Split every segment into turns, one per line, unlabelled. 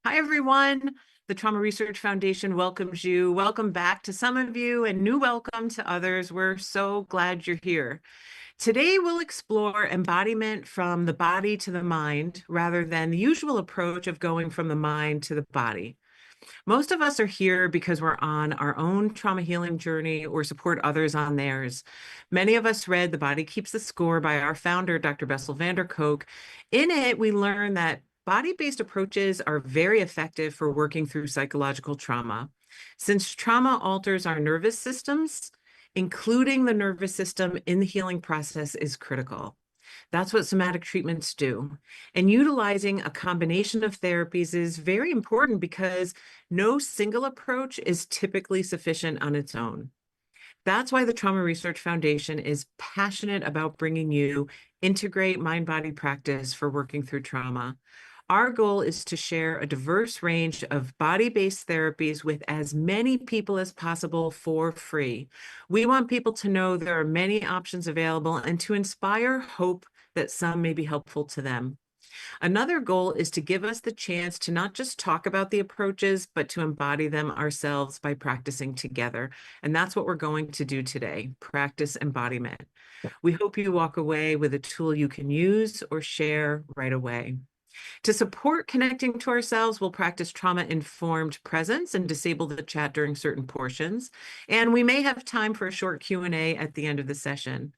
Hi, everyone. The Trauma Research Foundation welcomes you. Welcome back to some of you and new welcome to others. We're so glad you're here. Today, we'll explore embodiment from the body to the mind rather than the usual approach of going from the mind to the body. Most of us are here because we're on our own trauma healing journey or support others on theirs. Many of us read The Body Keeps the Score by our founder, Dr. Bessel Kolk. In it, we learn that body-based approaches are very effective for working through psychological trauma. Since trauma alters our nervous systems, including the nervous system in the healing process is critical. That's what somatic treatments do. And utilizing a combination of therapies is very important because no single approach is typically sufficient on its own. That's why the Trauma Research Foundation is passionate about bringing you integrate mind-body practice for working through trauma. Our goal is to share a diverse range of body-based therapies with as many people as possible for free. We want people to know there are many options available and to inspire hope that some may be helpful to them. Another goal is to give us the chance to not just talk about the approaches, but to embody them ourselves by practicing together. And that's what we're going to do today, practice embodiment. We hope you walk away with a tool you can use or share right away. To support connecting to ourselves, we'll practice trauma-informed presence and disable the chat during certain portions. And we may have time for a short Q&A at the end of the session.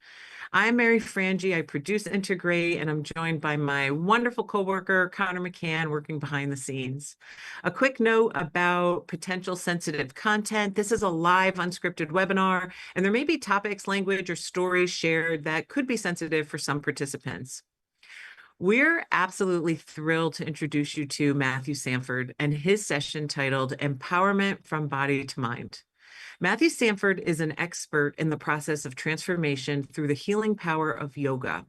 I'm Mary Frangie. I produce Integrate, and I'm joined by my wonderful coworker, Connor McCann, working behind the scenes. A quick note about potential sensitive content. This is a live unscripted webinar, and there may be topics, language, or stories shared that could be sensitive for some participants. We're absolutely thrilled to introduce you to Matthew Sanford and his session titled Empowerment from Body to Mind. Matthew Sanford is an expert in the process of transformation through the healing power of yoga.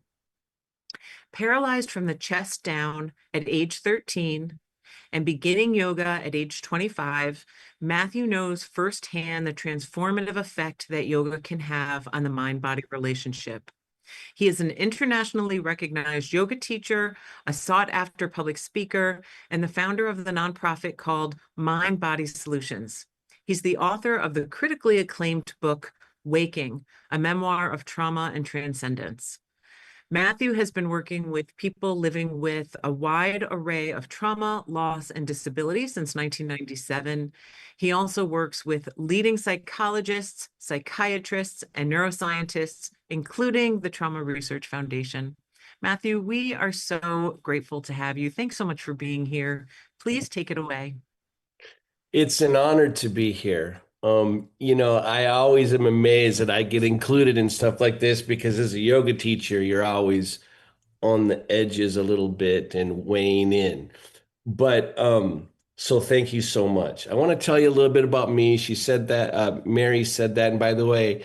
Paralyzed from the chest down at age 13 and beginning yoga at age 25, Matthew knows firsthand the transformative effect that yoga can have on the mind-body relationship. He is an internationally recognized yoga teacher, a sought-after public speaker, and the founder of the nonprofit called Mind Body Solutions. He's the author of the critically acclaimed book, Waking, a memoir of trauma and transcendence. Matthew has been working with people living with a wide array of trauma, loss, and disability since 1997. He also works with leading psychologists, psychiatrists, and neuroscientists, including the Trauma Research Foundation. Matthew, we are so grateful to have you. Thanks so much for being here. Please take it away.
It's an honor to be here. I always am amazed that I get included in stuff like this because as a yoga teacher, you're always on the edges a little bit and weighing in. So thank you so much. I want to tell you a little bit about me. She said that, Mary said that. And by the way,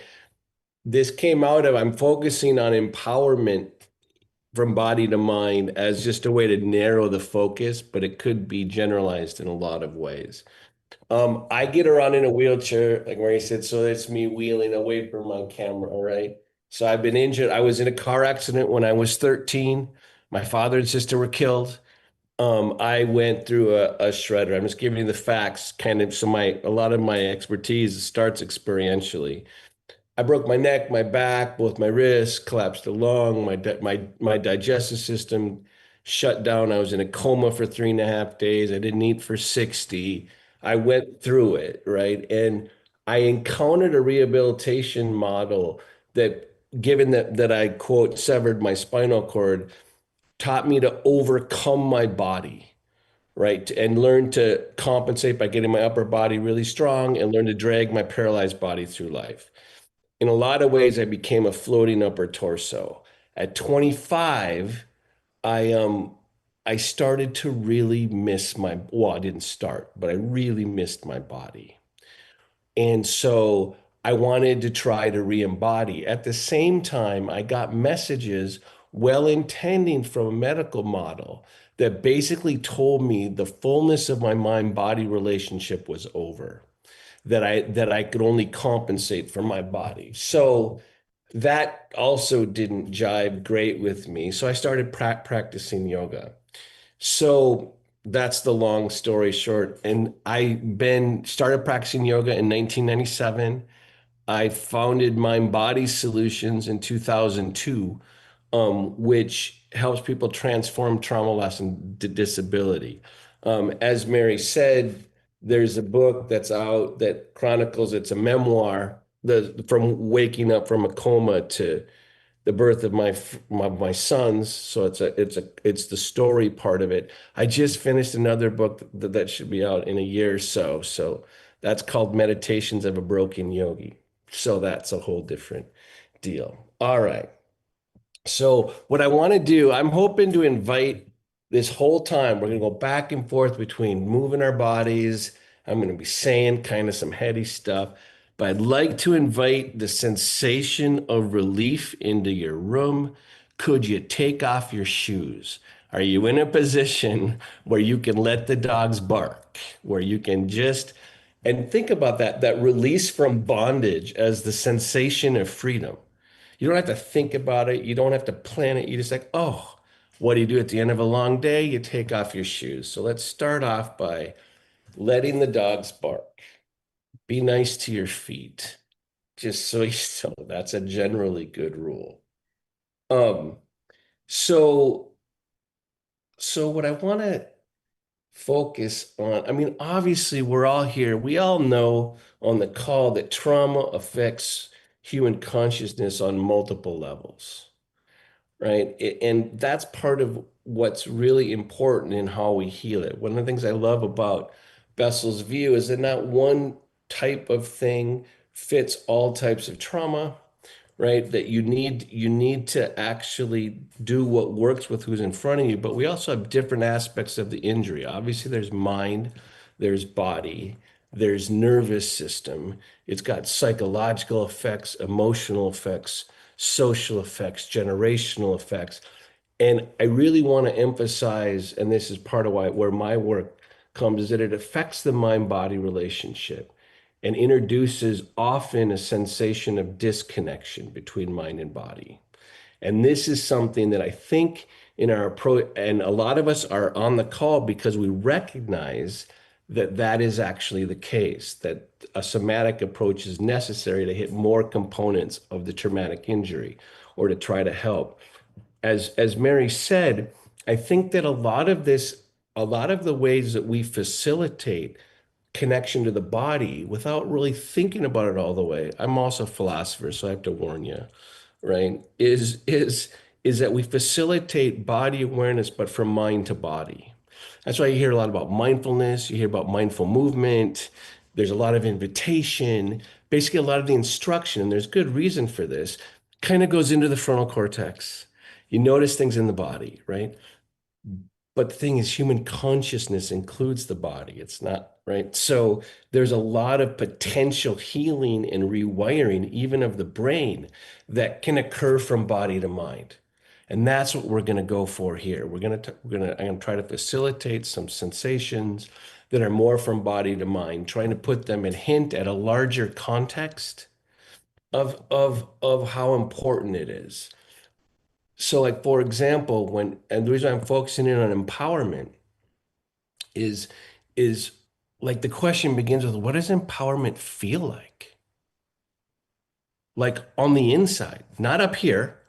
this came out of I'm focusing on empowerment from body to mind as just a way to narrow the focus, but it could be generalized in a lot of ways. I get around in a wheelchair, like Mary said, so that's me wheeling away from my camera, all right? So I've been injured. I was in a car accident when I was 13. My father and sister were killed. I went through a shredder. I'm just giving you the facts, kind of, so a lot of my expertise starts experientially. I broke my neck, my back, both my wrists, collapsed the lung, my digestive system shut down. I was in a coma for 3.5 days. I didn't eat for 60. I went through it, right? And I encountered a rehabilitation model that, given that I quote severed my spinal cord, taught me to overcome my body, right? And learn to compensate by getting my upper body really strong and learn to drag my paralyzed body through life. In a lot of ways, I became a floating upper torso. At 25, I started to really miss well, I didn't start, but I really missed my body. And so I wanted to try to re-embody. At the same time, I got messages well intending from a medical model that basically told me the fullness of my mind-body relationship was over, that I could only compensate for my body. So that also didn't jibe great with me. So I started practicing yoga. So that's the long story short. And I been started practicing yoga in 1997. I founded Mind Body Solutions in 2002, which helps people transform trauma, loss, and disability. As Mary said, there's a book that's out that chronicles, it's a memoir, from waking up from a coma to the birth of my sons. So it's the story part of it. I just finished another book that should be out in a year or so. So that's called Meditations of a Broken Yogi. So that's a whole different deal. All right. So what I want to do, I'm hoping to invite this whole time, we're going to go back and forth between moving our bodies. I'm going to be saying kind of some heady stuff, but I'd like to invite the sensation of relief into your room. Could you take off your shoes? Are you in a position where you can let the dogs bark, where you can just, and think about that release from bondage as the sensation of freedom. You don't have to think about it. You don't have to plan it. You just like, oh, what do you do at the end of a long day? You take off your shoes. So let's start off by letting the dogs bark. Be nice to your feet. Just so you know, that's a generally good rule. Um, so so what I want to focus on, I mean, obviously we're all here. We all know on the call that trauma affects human consciousness on multiple levels. Right? And that's part of what's really important in how we heal it. One of the things I love about Bessel's view is that not one type of thing fits all types of trauma, right? That you need to actually do what works with who's in front of you, but we also have different aspects of the injury. Obviously, there's mind, there's body, there's nervous system. It's got psychological effects, emotional effects, social effects, generational effects. And I really want to emphasize, and this is part of where my work comes, is that it affects the mind-body relationship and introduces often a sensation of disconnection between mind and body. And this is something that I think in our approach, and a lot of us are on the call because we recognize that that is actually the case, that a somatic approach is necessary to hit more components of the traumatic injury or to try to help. As Mary said, I think that a lot of the ways that we facilitate connection to the body without really thinking about it all the way. I'm also a philosopher, so I have to warn you, right? Is that we facilitate body awareness, but from mind to body. That's why you hear a lot about mindfulness, you hear about mindful movement. There's a lot of invitation, basically a lot of the instruction, and there's good reason for this, kind of goes into the frontal cortex. You notice things in the body, right? But the thing is, human consciousness includes the body. It's not, right? So there's a lot of potential healing and rewiring, even of the brain, that can occur from body to mind. And that's what we're going to go for here. I'm going to try to facilitate some sensations that are more from body to mind, trying to put them and hint at a larger context of how important it is. So, like for example, and the reason I'm focusing in on empowerment is is like the question begins with, what does empowerment feel like? Like on the inside, not up here.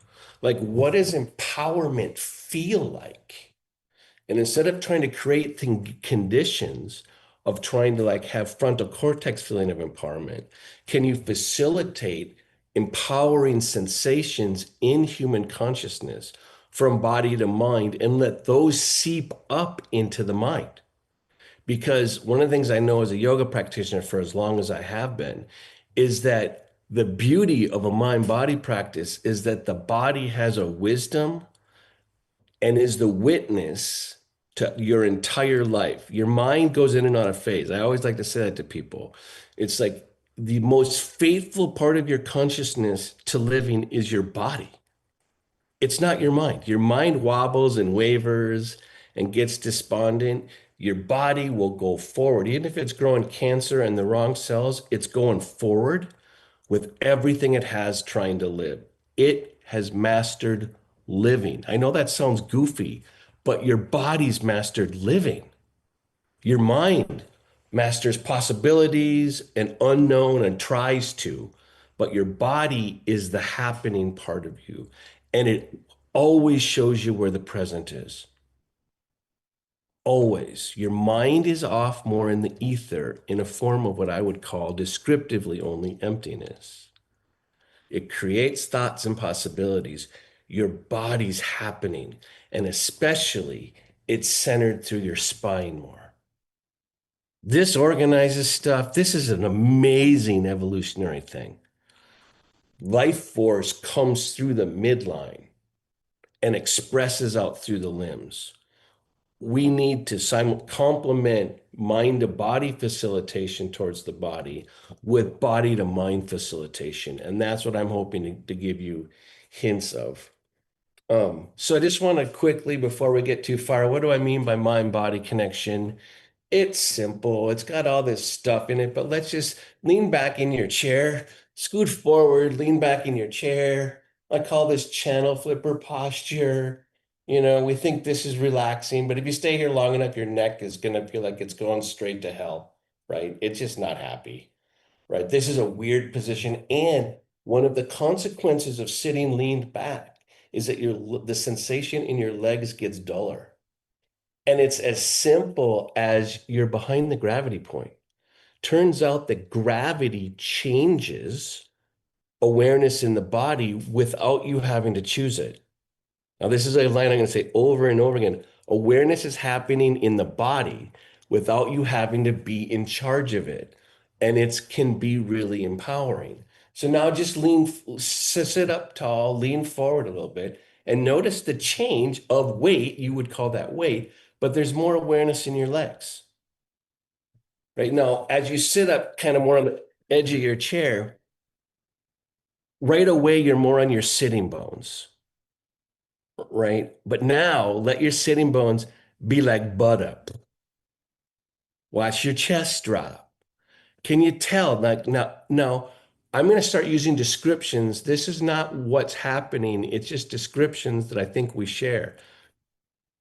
Like, what does empowerment feel like? And instead of trying to create conditions of trying to like have frontal cortex feeling of empowerment, can you facilitate empowering sensations in human consciousness from body to mind and let those seep up into the mind? Because one of the things I know as a yoga practitioner for as long as I have been is that the beauty of a mind body practice is that the body has a wisdom and is the witness to your entire life. Your mind goes in and out of phase. I always like to say that to people. It's like the most faithful part of your consciousness to living is your body. It's not your mind. Your mind wobbles and wavers and gets despondent. Your body will go forward. Even if it's growing cancer and the wrong cells, it's going forward with everything it has trying to live. It has mastered living. I know that sounds goofy, but your body's mastered living. Your mind masters possibilities and unknown and tries to, but your body is the happening part of you. And it always shows you where the present is. Always. Your mind is off more in the ether in a form of what I would call descriptively only emptiness. It creates thoughts and possibilities. Your body's happening, and especially it's centered through your spine more. This organizes stuff. This is an amazing evolutionary thing. Life force comes through the midline and expresses out through the limbs. We need to complement mind to body facilitation towards the body with body to mind facilitation. And that's what I'm hoping to give you hints of. So I just want to quickly, before we get too far, what do I mean by mind body connection? It's simple. It's got all this stuff in it, but let's just lean back in your chair, scoot forward, lean back in your chair. I call this channel flipper posture. We think this is relaxing, but if you stay here long enough, your neck is going to feel like it's going straight to hell, right? It's just not happy, right? This is a weird position. And one of the consequences of sitting leaned back is that the sensation in your legs gets duller. And it's as simple as you're behind the gravity point. Turns out that gravity changes awareness in the body without you having to choose it. Now, this is a line I'm going to say over and over again. Awareness is happening in the body without you having to be in charge of it. And it can be really empowering. So now just sit up tall, lean forward a little bit, and notice the change of weight. You would call that weight, but there's more awareness in your legs. Right now, as you sit up kind of more on the edge of your chair, right away, you're more on your sitting bones, right? But now let your sitting bones be like butt up. Watch your chest drop. Can you tell? Like now, I'm going to start using descriptions. This is not what's happening. It's just descriptions that I think we share.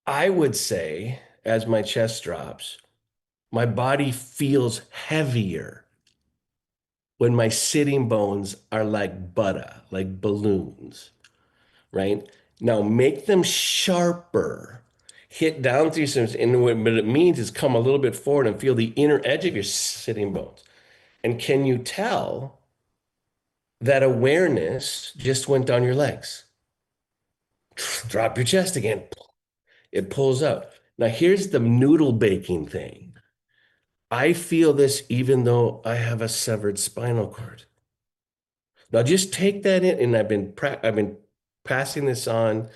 I would say, as my chest drops, my body feels heavier when my sitting bones are like butter, like balloons, right? Now make them sharper. Hit down through some, and what it means is come a little bit forward and feel the inner edge of your sitting bones. And can you tell that awareness just went down your legs? Drop your chest again. It pulls out. Now here's the noodle baking thing. I feel this even though I have a severed spinal cord. Now just take that in, and I've been passing this on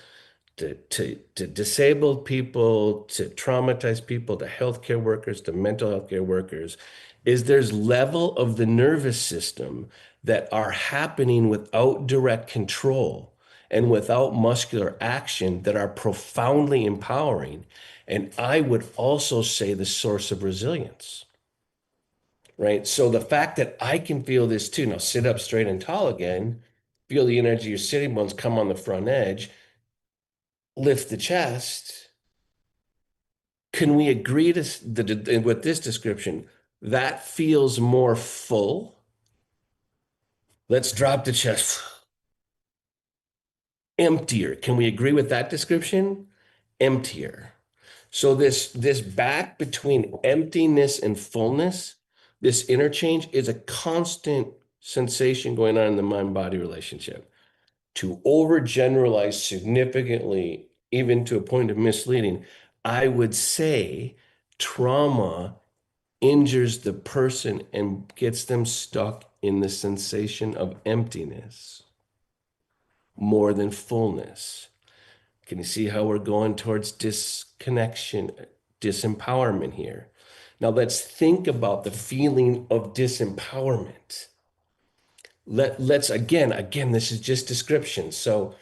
to disabled people, to traumatized people, to healthcare workers, to mental health care workers, is there's level of the nervous system that are happening without direct control and without muscular action that are profoundly empowering. And I would also say the source of resilience, right? So the fact that I can feel this too, now sit up straight and tall again, feel the energy of your sitting bones come on the front edge, lift the chest. Can we agree with this description? That feels more full. Let's drop the chest. Emptier. Can we agree with that description? Emptier. So this back between emptiness and fullness, this interchange is a constant sensation going on in the mind-body relationship. To overgeneralize significantly, even to a point of misleading, I would say trauma injures the person and gets them stuck in the sensation of emptiness more than fullness. Can you see how we're going towards disconnection, disempowerment here? Now let's think about the feeling of disempowerment. Let's again, this is just description. So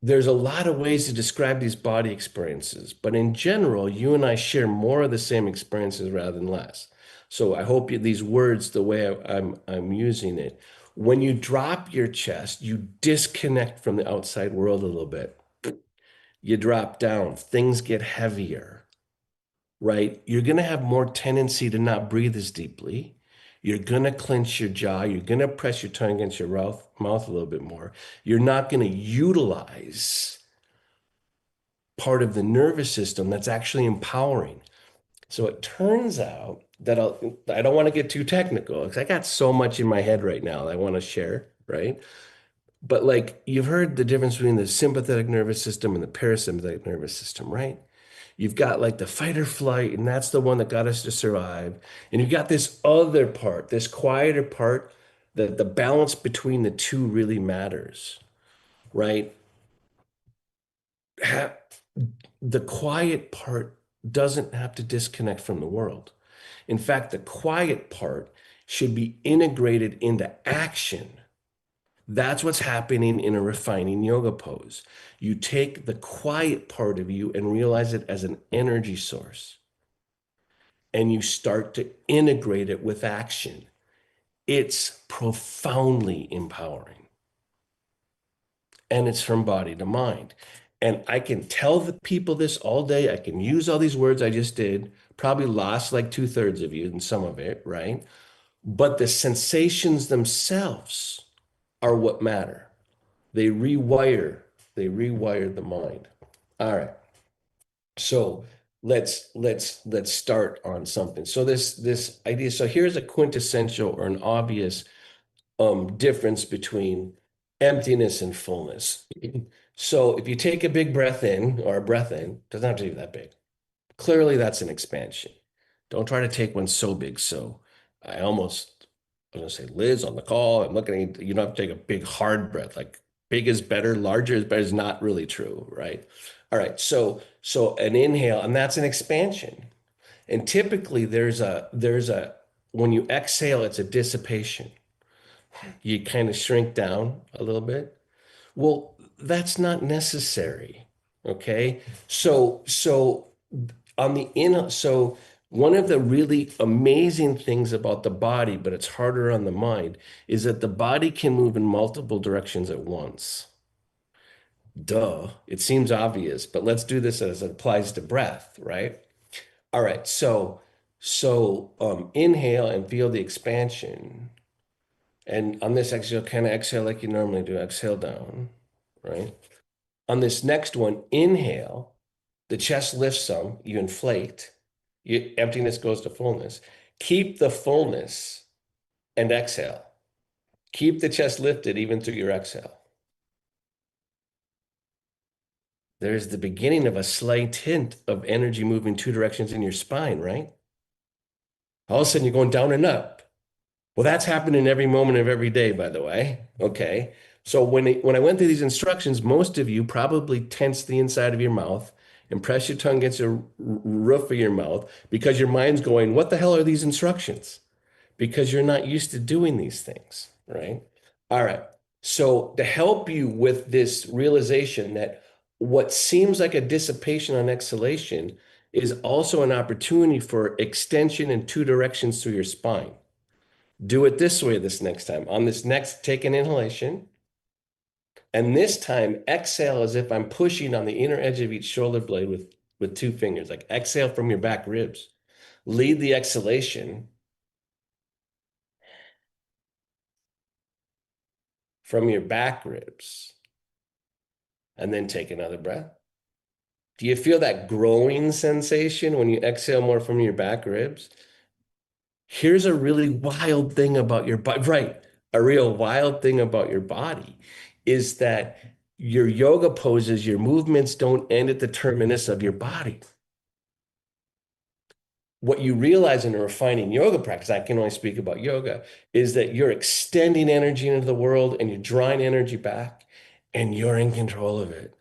there's a lot of ways to describe these body experiences, but in general, you and I share more of the same experiences rather than less. So I hope these words, the way I'm using it, when you drop your chest, you disconnect from the outside world a little bit. You drop down, things get heavier. right? You're going to have more tendency to not breathe as deeply. You're going to clench your jaw. You're going to press your tongue against your mouth a little bit more. You're not going to utilize part of the nervous system that's actually empowering. So it turns out that I don't want to get too technical because I got so much in my head right now that I want to share, right? But like you've heard the difference between the sympathetic nervous system and the parasympathetic nervous system, right? You've got like the fight or flight, and that's the one that got us to survive. And you've got this other part, this quieter part, that the balance between the two really matters, right? Ha- the quiet part doesn't have to disconnect from the world. In fact, the quiet part should be integrated into action. That's what's happening in a refining yoga pose. You take the quiet part of you and realize it as an energy source, and you start to integrate it with action. It's profoundly empowering, and it's from body to mind. And I can tell the people this all day. I can use all these words I just did, probably lost like 2/3 of you in some of it, right? But the sensations themselves are what matter. They rewire, they rewire the mind. All right. So let's start on something. So this idea. So here's a quintessential or an obvious difference between emptiness and fullness. So if you take a big breath in or a breath in, doesn't have to be that big. Clearly that's an expansion. Don't try to take one so big. So I was gonna say Liz on the call. I'm looking at you. You don't have to take a big hard breath. Like big is better, larger is better is not really true, right? All right. So an inhale, and that's an expansion. And typically there's a when you exhale, it's a dissipation. You kind of shrink down a little bit. Well, that's not necessary. Okay. So on the in, so one of the really amazing things about the body, but it's harder on the mind, is that the body can move in multiple directions at once. Duh. It seems obvious, but let's do this as it applies to breath, right? All right. So inhale and feel the expansion. And on this exhale, kind of exhale like you normally do. Exhale down, right? On this next one, inhale, the chest lifts some, you inflate, emptiness goes to fullness. Keep the fullness and exhale. Keep the chest lifted even through your exhale. There's the beginning of a slight hint of energy moving two directions in your spine, right? All of a sudden you're going down and up. Well, that's happening every moment of every day, by the way. Okay. So when I went through these instructions, most of you probably tense the inside of your mouth and press your tongue against the roof of your mouth because your mind's going, what the hell are these instructions? Because you're not used to doing these things, right? All right. So to help you with this realization that what seems like a dissipation on exhalation is also an opportunity for extension in two directions through your spine. Do it this way this next time. On this next, take an inhalation. And this time, exhale as if I'm pushing on the inner edge of each shoulder blade with two fingers. Like exhale from your back ribs. Lead the exhalation from your back ribs. And then take another breath. Do you feel that growing sensation when you exhale more from your back ribs? Here's a really wild thing about your body, right? A real wild thing about your body is that your yoga poses, your movements don't end at the terminus of your body. What you realize in a refining yoga practice, I can only speak about yoga, is that you're extending energy into the world and you're drawing energy back and you're in control of it,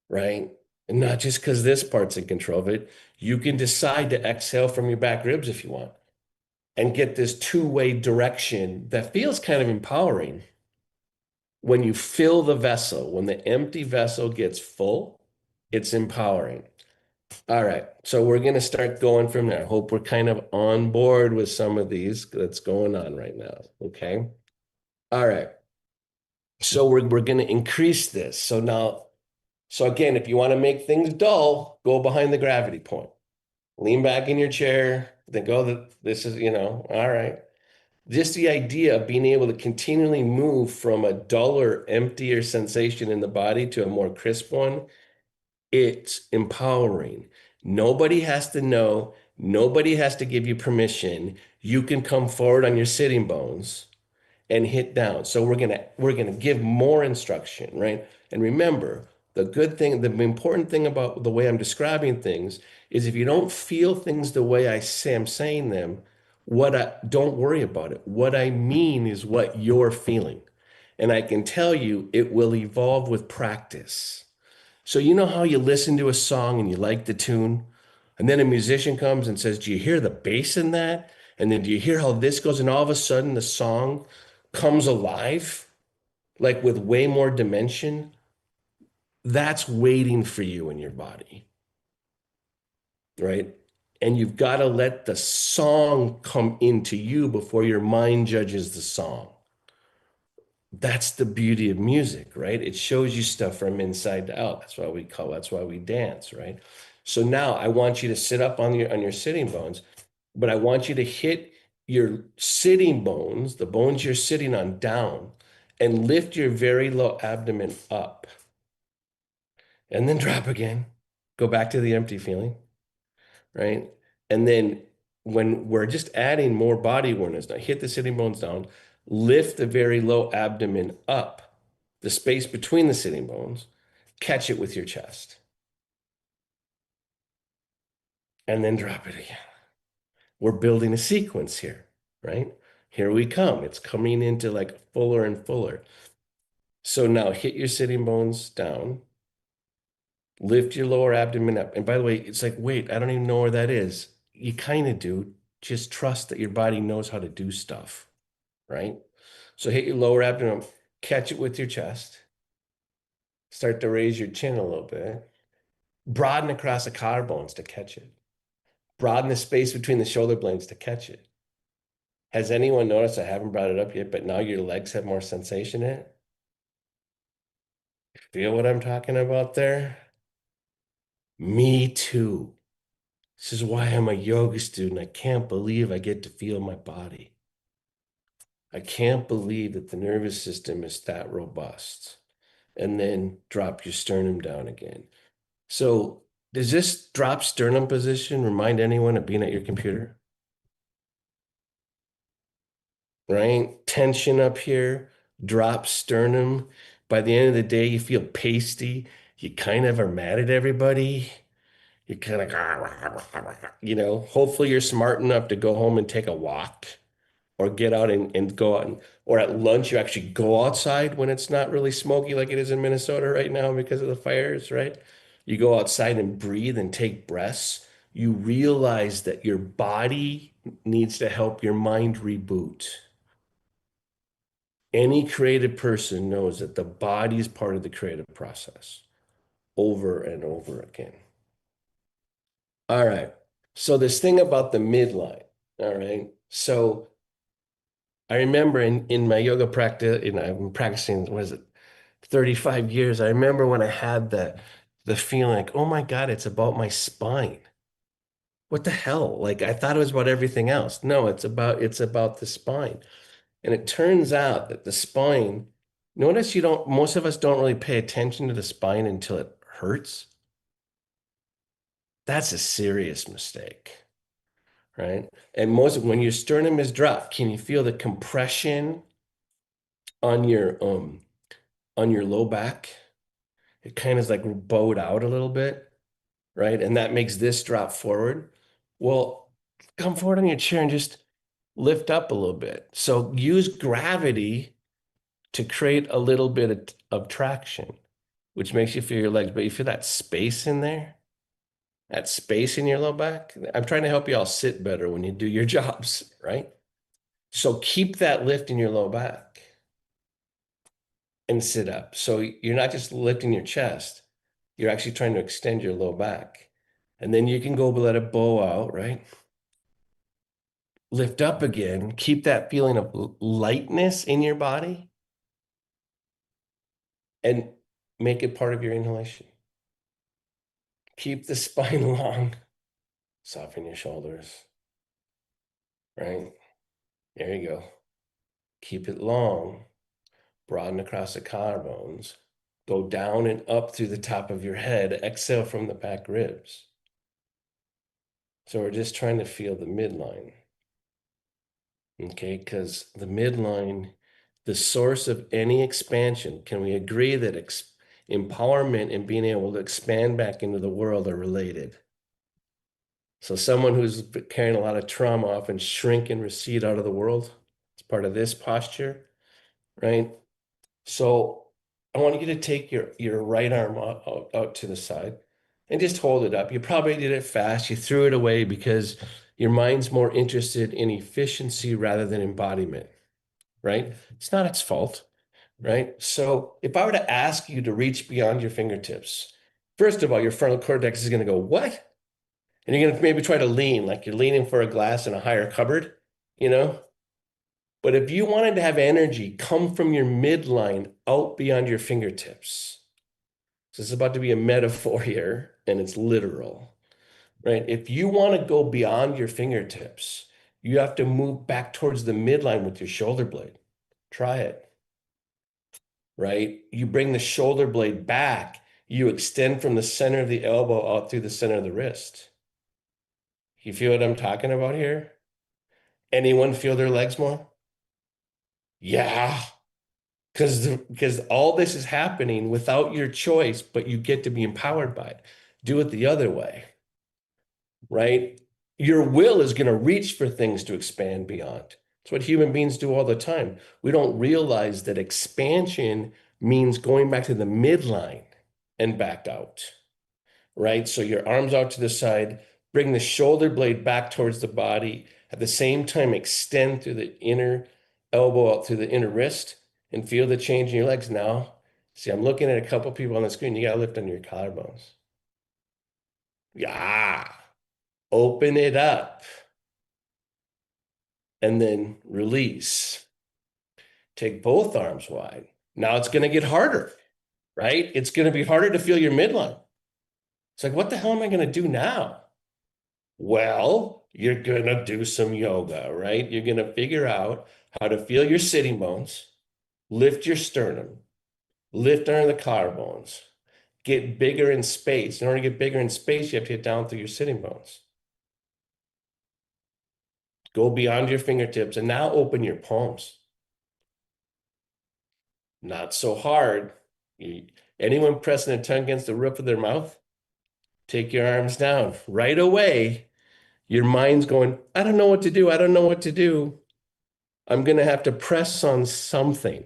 right? And not just because this part's in control of it. You can decide to exhale from your back ribs if you want and get this two-way direction that feels kind of empowering. When you fill the vessel, when the empty vessel gets full, it's empowering. All right, so we're going to start going from there. I hope we're kind of on board with some of these that's going on right now. Okay. All right. So we're going to increase this. So again, if you want to make things dull, go behind the gravity point. Lean back in your chair. Think, oh, this is, all right. Just the idea of being able to continually move from a duller, emptier sensation in the body to a more crisp one, it's empowering. Nobody has to know. Nobody has to give you permission. You can come forward on your sitting bones and hit down. So we're gonna give more instruction, right? And remember, the good thing, the important thing about the way I'm describing things is if you don't feel things the way I'm saying them, don't worry about it. What I mean is what you're feeling. And I can tell you it will evolve with practice. So you know how you listen to a song and you like the tune, and then a musician comes and says, "Do you hear the bass in that?" And then do you hear how this goes? And all of a sudden the song comes alive, like with way more dimension. That's waiting for you in your body, right? And you've got to let the song come into you before your mind judges the song. That's the beauty of music, right? It shows you stuff from inside to out. That's why we dance, right? So now I want you to sit up on your sitting bones, but I want you to hit your sitting bones, the bones you're sitting on, down, and lift your very low abdomen up. And then drop again. Go back to the empty feeling, right? And then when we're just adding more body awareness, now hit the sitting bones down, lift the very low abdomen up, the space between the sitting bones, catch it with your chest, and then drop it again. We're building a sequence here, right? Here we come. It's coming into like fuller and fuller. So now hit your sitting bones down, lift your lower abdomen up. And by the way, it's like, wait, I don't even know where that is. You kind of do. Just trust that your body knows how to do stuff, right? So hit your lower abdomen, catch it with your chest. Start to raise your chin a little bit. Broaden across the collarbones to catch it. Broaden the space between the shoulder blades to catch it. Has anyone noticed I haven't brought it up yet, but now your legs have more sensation in it? Feel what I'm talking about there? Me too. This is why I'm a yoga student. I can't believe I get to feel my body. I can't believe that the nervous system is that robust. And then drop your sternum down again. So, does this drop sternum position remind anyone of being at your computer? Right? Tension up here, drop sternum. By the end of the day, you feel pasty. You kind of are mad at everybody. You kind of, hopefully you're smart enough to go home and take a walk or get out and go out or at lunch, you actually go outside when it's not really smoky like it is in Minnesota right now because of the fires, right? You go outside and breathe and take breaths. You realize that your body needs to help your mind reboot. Any creative person knows that the body is part of the creative process over and over again. All right. So this thing about the midline, all right. So I remember in my yoga practice, I've been practicing, what is it, 35 years. I remember when I had the feeling like, oh my God, it's about my spine. What the hell? Like I thought it was about everything else. No, it's about the spine. And it turns out that the spine, notice most of us don't really pay attention to the spine until it hurts. That's a serious mistake, right? And when your sternum is dropped, can you feel the compression on your low back? It kind of is like bowed out a little bit, right? And that makes this drop forward. Well, come forward on your chair and just lift up a little bit. So use gravity to create a little bit of traction, which makes you feel your legs, but you feel that space in there, that space in your low back. I'm trying to help you all sit better when you do your jobs, right? So keep that lift in your low back and sit up. So you're not just lifting your chest, you're actually trying to extend your low back. And then you can go let it bow out, right? Lift up again, keep that feeling of lightness in your body and make it part of your inhalation. Keep the spine long. Soften your shoulders, right? There you go. Keep it long. Broaden across the collarbones. Go down and up through the top of your head. Exhale from the back ribs. So we're just trying to feel the midline. Okay, because the midline, the source of any expansion, can we agree that empowerment and being able to expand back into the world are related? So someone who's carrying a lot of trauma often shrink and recede out of the world. It's part of this posture, right? So I want you to take your right arm out to the side and just hold it up. You probably did it fast. You threw it away because your mind's more interested in efficiency rather than embodiment, right? It's not its fault, right? So if I were to ask you to reach beyond your fingertips, first of all, your frontal cortex is going to go, what? And you're going to maybe try to lean, like you're leaning for a glass in a higher cupboard, you know? But if you wanted to have energy come from your midline out beyond your fingertips, so this is about to be a metaphor here, and it's literal, right? If you want to go beyond your fingertips, you have to move back towards the midline with your shoulder blade. Try it, right? You bring the shoulder blade back, you extend from the center of the elbow out through the center of the wrist. You feel what I'm talking about here? Anyone feel their legs more? Yeah, because all this is happening without your choice, but you get to be empowered by it. Do it the other way, right? Your will is going to reach for things to expand beyond. It's what human beings do all the time. We don't realize that expansion means going back to the midline and back out, right? So your arms out to the side, bring the shoulder blade back towards the body. At the same time, extend through the inner elbow out through the inner wrist and feel the change in your legs now. See, I'm looking at a couple people on the screen. You got to lift on your collarbones. Yeah. Open it up and then release. Take both arms wide. Now it's going to get harder, right? It's going to be harder to feel your midline. It's like, what the hell am I going to do now? Well, you're going to do some yoga, right? You're going to figure out how to feel your sitting bones, lift your sternum, lift under the collarbones, get bigger in space. In order to get bigger in space, you have to get down through your sitting bones. Go beyond your fingertips and now open your palms. Not so hard. Anyone pressing their tongue against the roof of their mouth? Take your arms down. Right away, your mind's going, I don't know what to do. I don't know what to do. I'm going to have to press on something.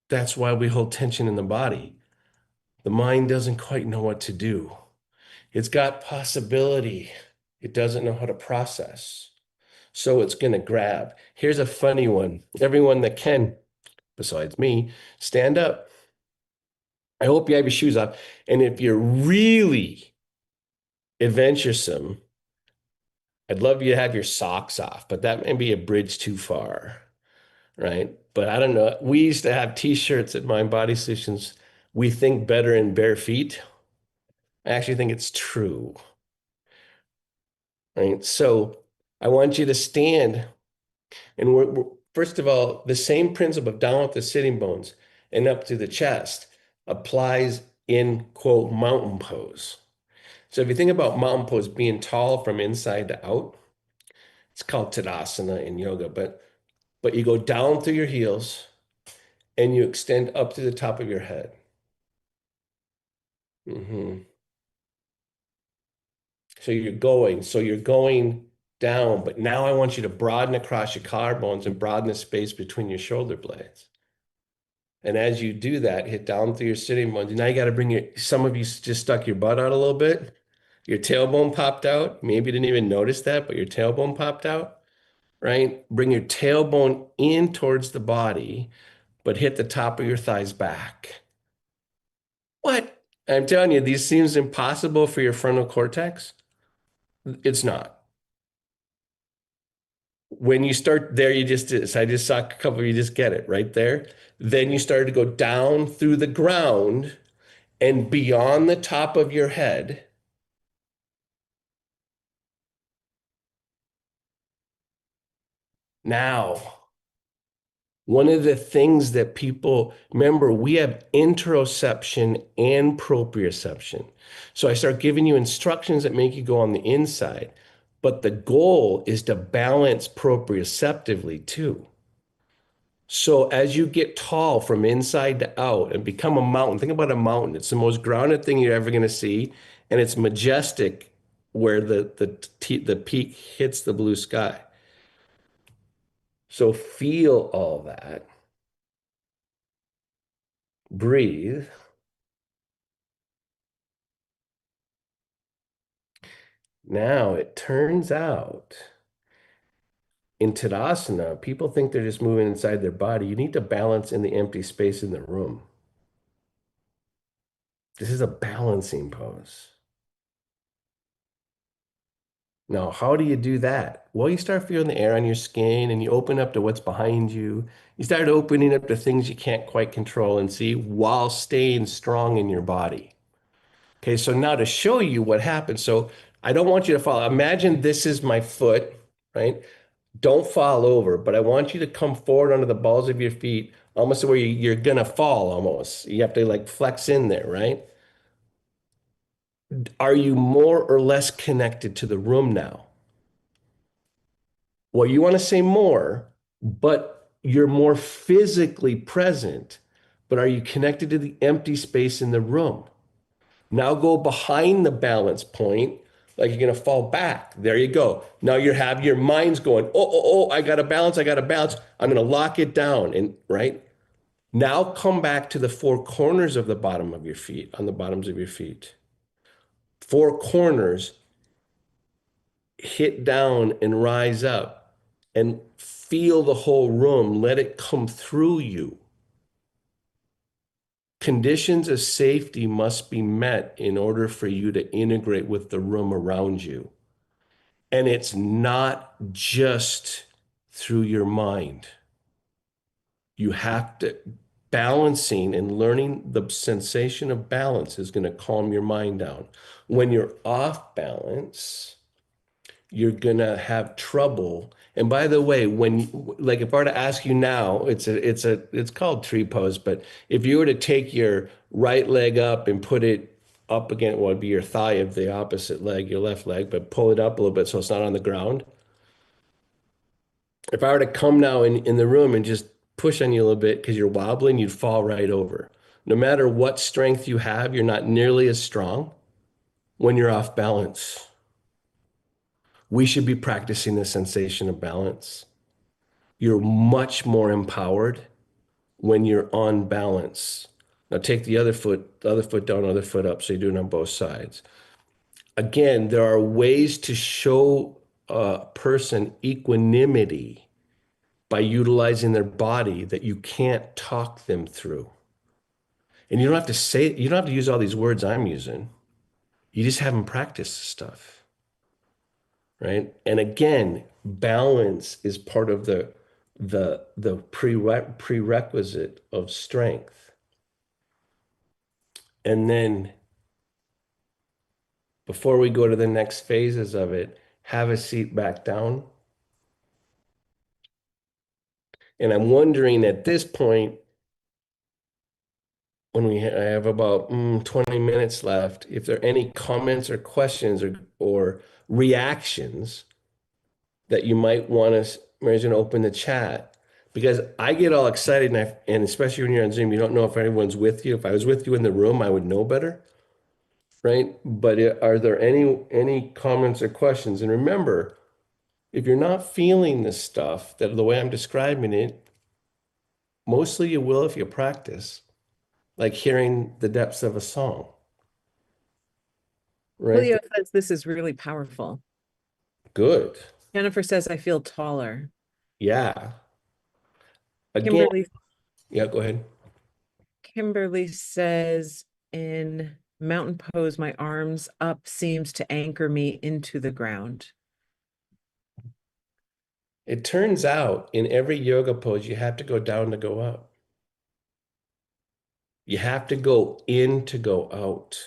That's why we hold tension in the body. The mind doesn't quite know what to do. It's got possibility. It doesn't know how to process. So it's going to grab. Here's a funny one. Everyone that can, besides me, stand up. I hope you have your shoes off. And if you're really adventuresome, I'd love you to have your socks off, but that may be a bridge too far, right? But I don't know. We used to have t-shirts at Mind Body Solutions. We think better in bare feet. I actually think it's true, right? So I want you to stand and first of all, the same principle of down with the sitting bones and up to the chest applies in quote mountain pose. So if you think about mountain pose being tall from inside to out, it's called Tadasana in yoga, but you go down through your heels and you extend up to the top of your head. Hmm. So you're going down, but now I want you to broaden across your collarbones and broaden the space between your shoulder blades. And as you do that, hit down through your sitting bones. Now you got to bring some of you just stuck your butt out a little bit. Your tailbone popped out. Maybe you didn't even notice that, but your tailbone popped out, right? Bring your tailbone in towards the body, but hit the top of your thighs back. What? I'm telling you, these seems impossible for your frontal cortex. It's not. When you start there, you just did. So I just saw a couple of you just get it right there. Then you started to go down through the ground And beyond the top of your head, now, one of the things that people remember, we have interoception and proprioception. So I start giving you instructions that make you go on the inside, but the goal is to balance proprioceptively too. So as you get tall from inside to out and become a mountain, think about a mountain. It's the most grounded thing you're ever going to see, and it's majestic where the peak hits the blue sky. So feel all that. Breathe. Now it turns out in Tadasana, people think they're just moving inside their body. You need to balance in the empty space in the room. This is a balancing pose. Now, how do you do that? Well, you start feeling the air on your skin and you open up to what's behind you. You start opening up to things you can't quite control and see while staying strong in your body. Okay, so now to show you what happens. So I don't want you to fall. Imagine this is my foot, right? Don't fall over, but I want you to come forward under the balls of your feet, almost where you're gonna fall almost. You have to like flex in there, right? Are you more or less connected to the room now? Well, you want to say more, but you're more physically present. But are you connected to the empty space in the room? Now go behind the balance point, like you're going to fall back. There you go. Now you have your mind's going, I got to balance. I got to balance. I'm going to lock it down. And right now, come back to the four corners of the bottom of your feet, on the bottoms of your feet. Four corners, hit down and rise up and feel the whole room. Let it come through you. Conditions of safety must be met in order for you to integrate with the room around you. And it's not just through your mind. You have to, balancing and learning the sensation of balance is going to calm your mind down. When you're off balance, you're going to have trouble. And by the way, when, like, if I were to ask you now, it's called tree pose, but if you were to take your right leg up and put it up against what would be your thigh of the opposite leg, your left leg, but pull it up a little bit so it's not on the ground. If I were to come now in the room and just push on you a little bit because you're wobbling, you'd fall right over. No matter what strength you have, you're not nearly as strong when you're off balance. We should be practicing the sensation of balance. You're much more empowered when you're on balance. Now take the other foot down, other foot up. So you're doing it on both sides. Again, there are ways to show a person equanimity by utilizing their body that you can't talk them through. And you don't have to say, you don't have to use all these words I'm using. You just haven't practiced stuff, right? And again, balance is part of the prerequisite of strength. And then before we go to the next phases of it, have a seat back down. And I'm wondering at this point, when I have about 20 minutes left, if there are any comments or questions or reactions that you might want us, Mary's going to open the chat because I get all excited and especially when you're on Zoom, you don't know if anyone's with you. If I was with you in the room, I would know better, right? But are there any comments or questions? And remember, if you're not feeling this stuff that the way I'm describing it, mostly you will if you practice, like hearing the depths of a song, right?
Julio says this is really powerful.
Good.
Jennifer says I feel taller.
Yeah. Again,
Kimberly
yeah, go ahead.
Kimberly says in mountain pose, my arms up seems to anchor me into the ground.
It turns out in every yoga pose, you have to go down to go up. You have to go in to go out.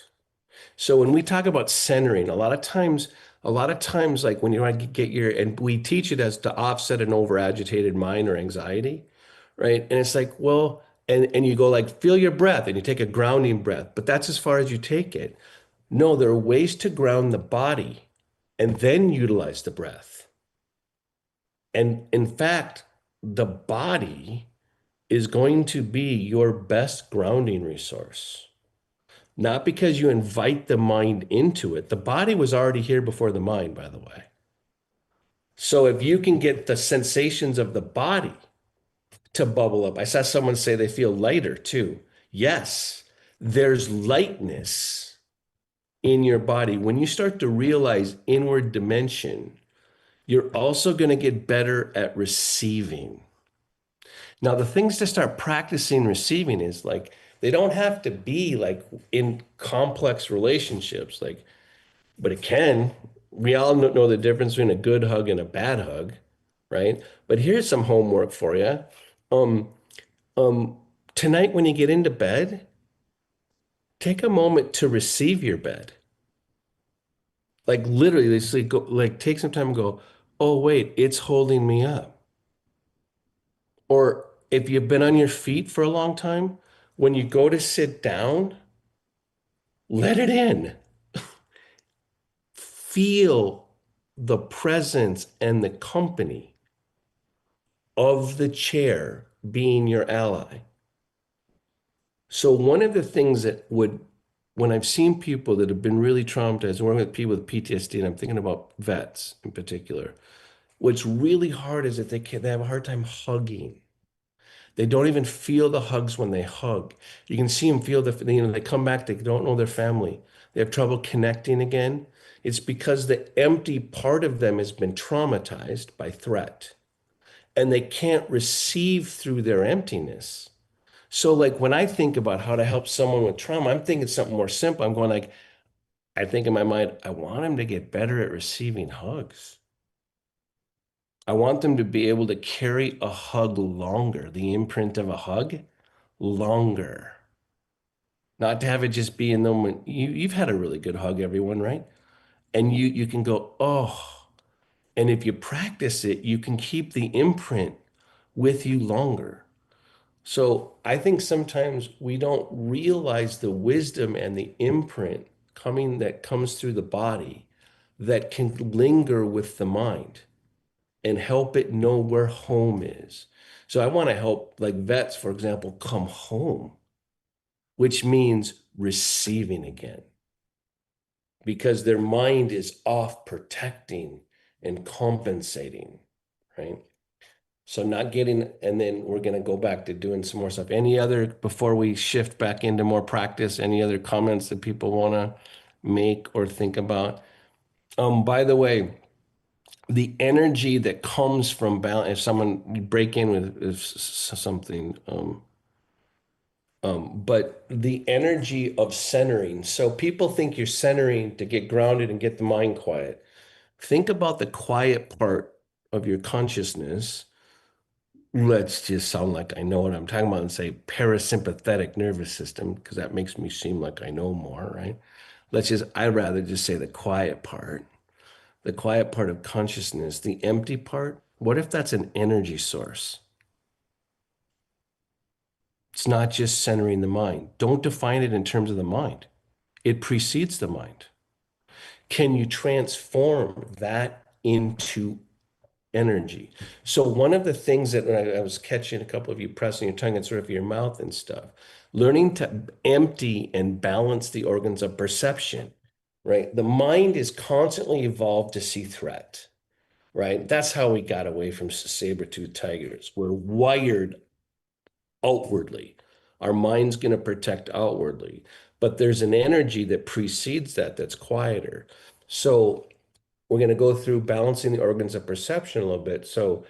So when we talk about centering, a lot of times, like when you want to get your, and we teach it as to offset an over agitated mind or anxiety, right? And it's like, well, and you go like, feel your breath and you take a grounding breath, but that's as far as you take it. No, there are ways to ground the body and then utilize the breath. And in fact, the body is going to be your best grounding resource. Not because you invite the mind into it. The body was already here before the mind, by the way. So if you can get the sensations of the body to bubble up, I saw someone say they feel lighter too. Yes, there's lightness in your body. When you start to realize inward dimension, you're also going to get better at receiving. Now, the things to start practicing receiving is like, they don't have to be like in complex relationships, like, but it can. We all know the difference between a good hug and a bad hug, right? But here's some homework for you. Um, um, Tonight when you get into bed, take a moment to receive your bed. Like literally, just like go, like take some time and go, oh wait, it's holding me up. Or if you've been on your feet for a long time, when you go to sit down, let it in. Feel the presence and the company of the chair being your ally. So one of the things that would, when I've seen people that have been really traumatized, and working with people with PTSD, and I'm thinking about vets in particular, what's really hard is that they have a hard time hugging. They don't even feel the hugs when they hug. You can see them feel they come back, they don't know their family. They have trouble connecting again. It's because the empty part of them has been traumatized by threat and they can't receive through their emptiness. So like when I think about how to help someone with trauma, I'm thinking something more simple. I'm going like, I think in my mind, I want them to get better at receiving hugs. I want them to be able to carry a hug longer, the imprint of a hug longer. Not to have it just be in the moment. You've had a really good hug, everyone, right? And you can go, oh, and if you practice it, you can keep the imprint with you longer. So I think sometimes we don't realize the wisdom and the imprint that comes through the body that can linger with the mind and help it know where home is. So I want to help like vets, for example, come home, which means receiving again because their mind is off protecting and compensating, right? So not getting, and then we're going to go back to doing some more stuff. Any other, before we shift back into more practice, any other comments that people want to make or think about? By the way, the energy that comes from balance, if someone you break in with something, but the energy of centering. So people think you're centering to get grounded and get the mind quiet. Think about the quiet part of your consciousness. Let's just sound like I know what I'm talking about and say parasympathetic nervous system, because that makes me seem like I know more, right? I'd rather just say the quiet part of consciousness, the empty part. What if that's an energy source? It's not just centering the mind. Don't define it in terms of the mind. It precedes the mind. Can you transform that into energy? So one of the things that I was catching a couple of you pressing your tongue and sort of your mouth and stuff, learning to empty and balance the organs of perception, right? The mind is constantly evolved to see threat, right? That's how we got away from saber-toothed tigers. We're wired outwardly. Our mind's going to protect outwardly, but there's an energy that precedes that that's quieter. So we're going to go through balancing the organs of perception a little bit. So,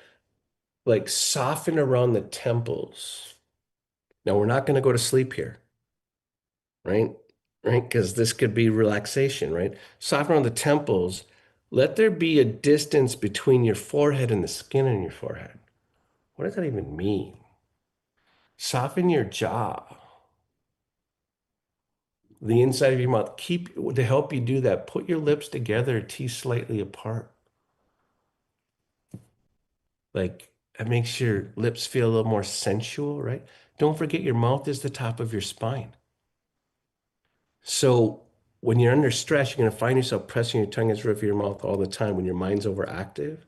like, soften around the temples. Now, we're not going to go to sleep here, right? Right? Because this could be relaxation, right? Soften around the temples. Let there be a distance between your forehead and the skin on your forehead. What does that even mean? Soften your jaw. the inside of your mouth. Keep to help you do that. Put your lips together, teeth slightly apart. Like it makes your lips feel a little more sensual, right? Don't forget your mouth is the top of your spine. So when you're under stress, you're going to find yourself pressing your tongue against the roof of your mouth all the time when your mind's overactive.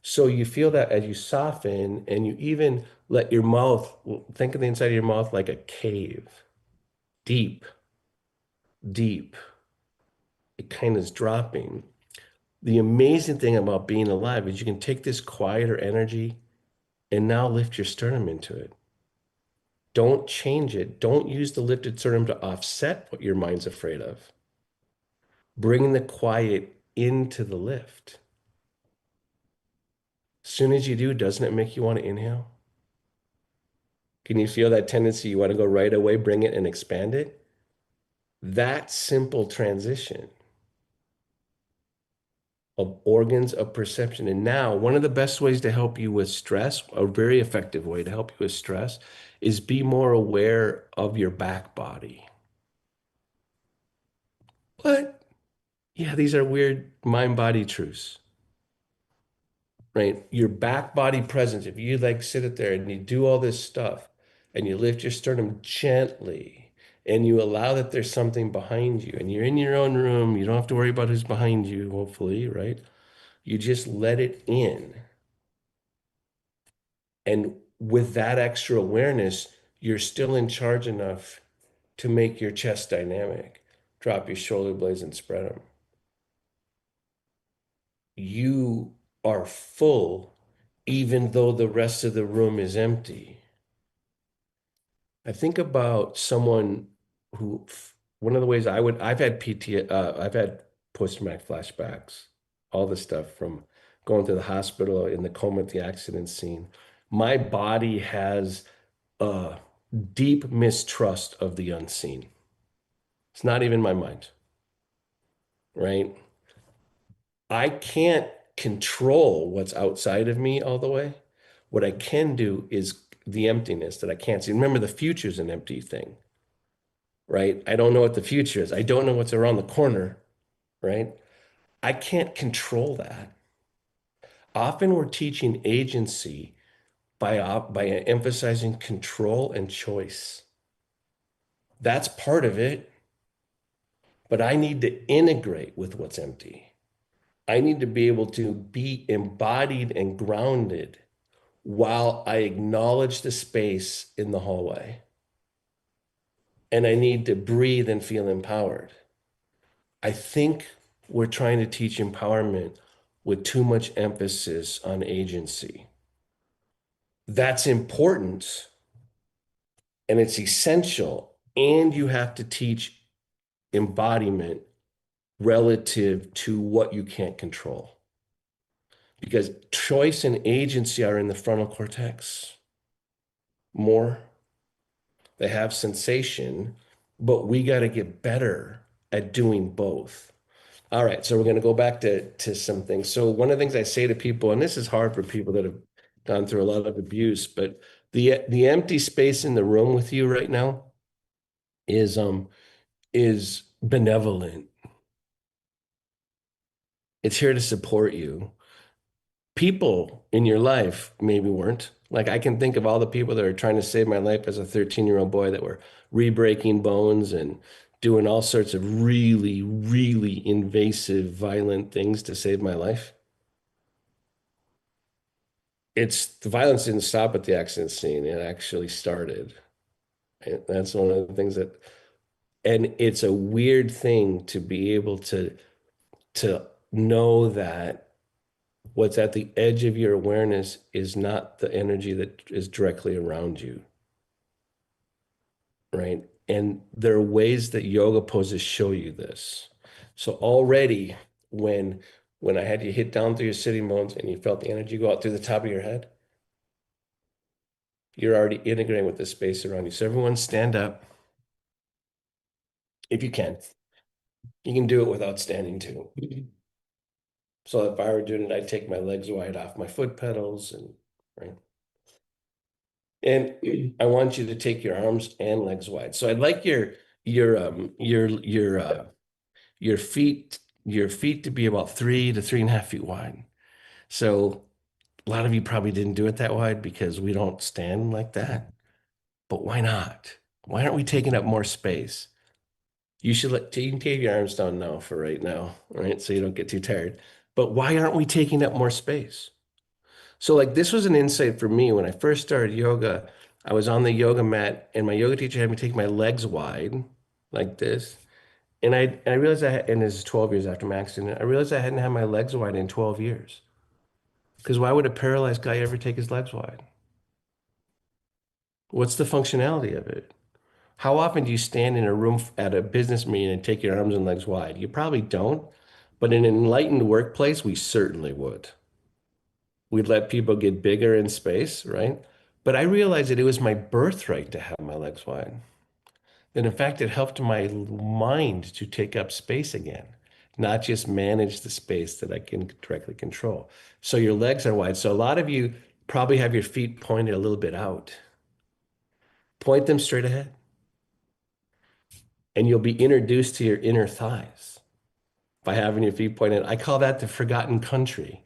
So you feel that as you soften and you even let your mouth, think of the inside of your mouth like a cave, deep, deep. It kind of is dropping. The amazing thing about being alive is you can take this quieter energy and now lift your sternum into it. Don't change it. Don't use the lifted sternum to offset what your mind's afraid of. Bring the quiet into the lift. As soon as you do, doesn't it make you want to inhale? Can you feel that tendency? You want to go right away, bring it and expand it? That simple transition of organs of perception. And now, one of the best ways to help you with stress, a very effective way to help you with stress, is be more aware of your back body. What? Yeah, these are weird mind body truths, right? Your back body presence, if you like sit it there and you do all this stuff and you lift your sternum gently and you allow that there's something behind you and you're in your own room, you don't have to worry about who's behind you, hopefully, right? You just let it in. And with that extra awareness, you're still in charge enough to make your chest dynamic. Drop your shoulder blades and spread them. You are full, even though the rest of the room is empty. I think about someone who, one of the ways I've had I've had post-traumatic flashbacks, all the stuff from going to the hospital in the coma at the accident scene. My body has a deep mistrust of the unseen. It's not even my mind, right? I can't control what's outside of me all the way. What I can do is the emptiness that I can't see. Remember, the future's an empty thing, right? I don't know what the future is. I don't know what's around the corner, right? I can't control that. Often we're teaching agency by emphasizing control and choice. That's part of it, but I need to integrate with what's empty. I need to be able to be embodied and grounded while I acknowledge the space in the hallway. And I need to breathe and feel empowered. I think we're trying to teach empowerment with too much emphasis on agency. That's important and it's essential. And you have to teach embodiment relative to what you can't control. Because choice and agency are in the frontal cortex more. They have sensation, but we got to get better at doing both. All right, so we're going to go back to some things. So one of the things I say to people, and this is hard for people that have gone through a lot of abuse, but the empty space in the room with you right now is benevolent. It's here to support you. People in your life maybe weren't. Like I can think of all the people that are trying to save my life as a 13-year-old boy that were re-breaking bones and doing all sorts of really, really invasive, violent things to save my life. It's the violence didn't stop at the accident scene. It actually started. And that's one of the things that, and it's a weird thing to be able to know that what's at the edge of your awareness is not the energy that is directly around you, right? And there are ways that yoga poses show you this. So already when I had you hit down through your sitting bones and you felt the energy go out through the top of your head, you're already integrating with the space around you. So everyone stand up if you can. You can do it without standing too. So if I were doing it, I'd take my legs wide off my foot pedals and right. And I want you to take your arms and legs wide. So I'd like your feet to be about 3 to 3.5 feet wide. So a lot of you probably didn't do it that wide because we don't stand like that. But why not? Why aren't we taking up more space? You can take your arms down now for right now, all right? So you don't get too tired. But why aren't we taking up more space? So like this was an insight for me when I first started yoga. I was on the yoga mat and my yoga teacher had me take my legs wide like this. And I realized and this is 12 years after my accident, I realized I hadn't had my legs wide in 12 years. Because why would a paralyzed guy ever take his legs wide? What's the functionality of it? How often do you stand in a room at a business meeting and take your arms and legs wide? You probably don't, but in an enlightened workplace, we certainly would. We'd let people get bigger in space, right? But I realized that it was my birthright to have my legs wide. And in fact, it helped my mind to take up space again, not just manage the space that I can directly control. So your legs are wide. So a lot of you probably have your feet pointed a little bit out. Point them straight ahead, and you'll be introduced to your inner thighs by having your feet pointed. I call that the forgotten country,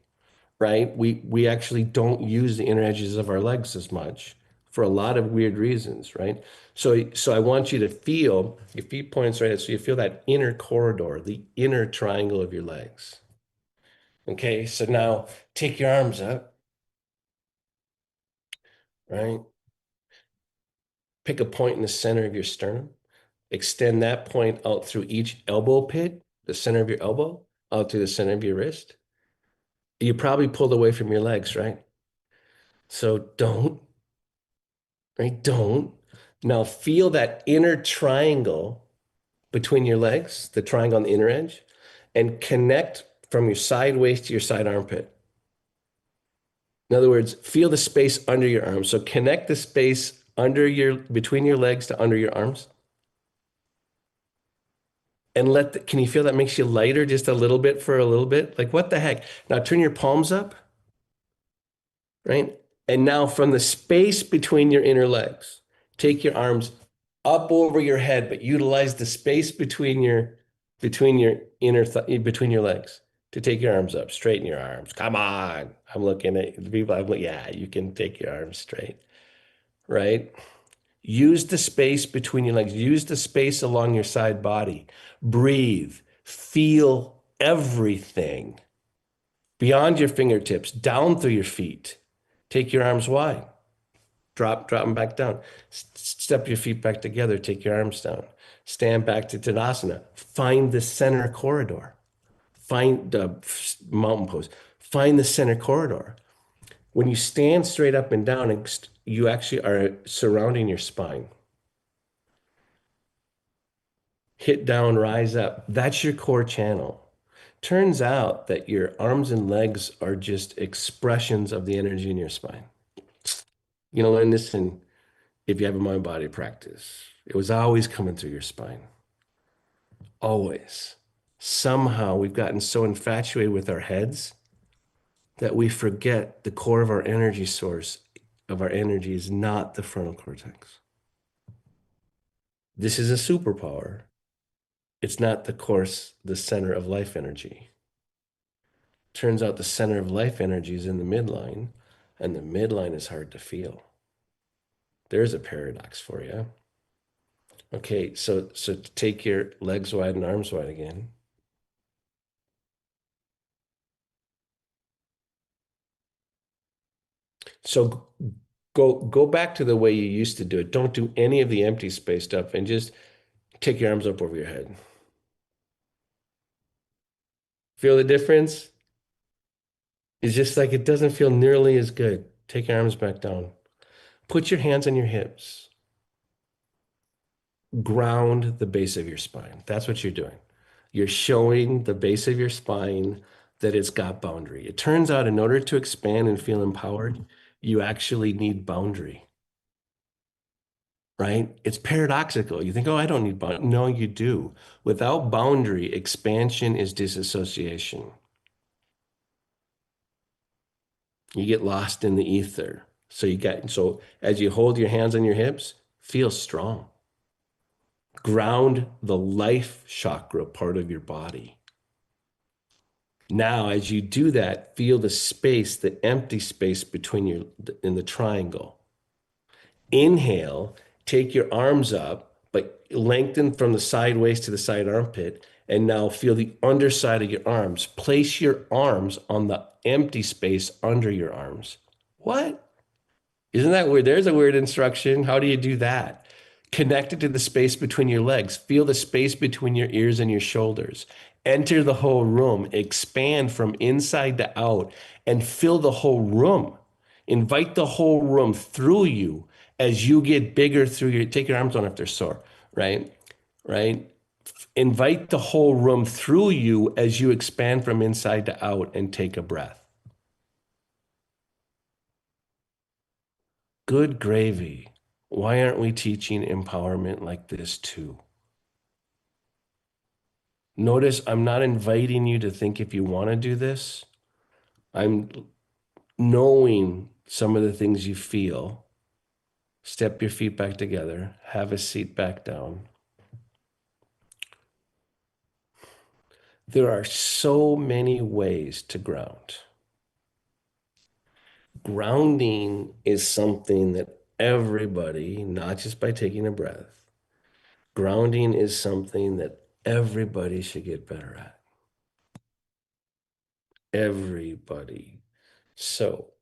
right? We actually don't use the inner edges of our legs as much for a lot of weird reasons, right? So I want you to feel your feet pointed straight ahead, so you feel that inner corridor, the inner triangle of your legs. Okay, so now take your arms up, right? Pick a point in the center of your sternum. Extend that point out through each elbow pit, the center of your elbow, out to the center of your wrist. You probably pulled away from your legs, right? So don't, right? Don't. Now feel that inner triangle between your legs, the triangle on the inner edge, and connect from your side waist to your side armpit. In other words, feel the space under your arms. So connect the space between your legs to under your arms. And can you feel that makes you lighter just a little bit for a little bit? Like what the heck? Now turn your palms up, right? And now from the space between your inner legs, take your arms up over your head, but utilize the space between your legs to take your arms up. Straighten your arms. Come on. I'm looking at the people. Yeah, you can take your arms straight, right? Use the space between your legs. Use the space along your side body. Breathe. Feel everything beyond your fingertips, down through your feet. Take your arms wide. Drop them back down. Step your feet back together. Take your arms down. Stand back to Tadasana. Find the center corridor. Find the mountain pose. Find the center corridor. When you stand straight up and down, you actually are surrounding your spine. Hit down, rise up. That's your core channel. Turns out that your arms and legs are just expressions of the energy in your spine. You know, learn this if you have a mind body practice. It was always coming through your spine. Always. Somehow we've gotten so infatuated with our heads that we forget the core of our energy source of our energy is not the frontal cortex. This is a superpower. It's not the center of life energy. Turns out the center of life energy is in the midline, and the midline is hard to feel. There's a paradox for you. Okay, so take your legs wide and arms wide again. So go back to the way you used to do it. Don't do any of the empty space stuff and just take your arms up over your head. Feel the difference? It's just like it doesn't feel nearly as good. Take your arms back down. Put your hands on your hips. Ground the base of your spine. That's what you're doing. You're showing the base of your spine that it's got boundary. It turns out in order to expand and feel empowered, you actually need boundary, right? It's paradoxical. You think, oh, I don't need boundary. No, you do. Without boundary, expansion is disassociation. You get lost in the ether. So as you hold your hands on your hips, feel strong. Ground the life chakra part of your body. Now, as you do that, feel the space, the empty space between your in the triangle. Inhale, take your arms up, but lengthen from the side waist to the side armpit. And now feel the underside of your arms. Place your arms on the empty space under your arms. What? Isn't that weird? There's a weird instruction. How do you do that? Connect it to the space between your legs. Feel the space between your ears and your shoulders. Enter the whole room. Expand from inside to out and fill the whole room. Invite the whole room through you as you get bigger through your, take your arms on if they're sore, right? Right? Invite the whole room through you as you expand from inside to out and take a breath. Good gravy. Why aren't we teaching empowerment like this too? Notice I'm not inviting you to think if you want to do this. I'm knowing some of the things you feel. Step your feet back together. Have a seat back down. There are so many ways to ground. Grounding is something that everybody, not just by taking a breath, grounding is something that everybody should get better at. Everybody. So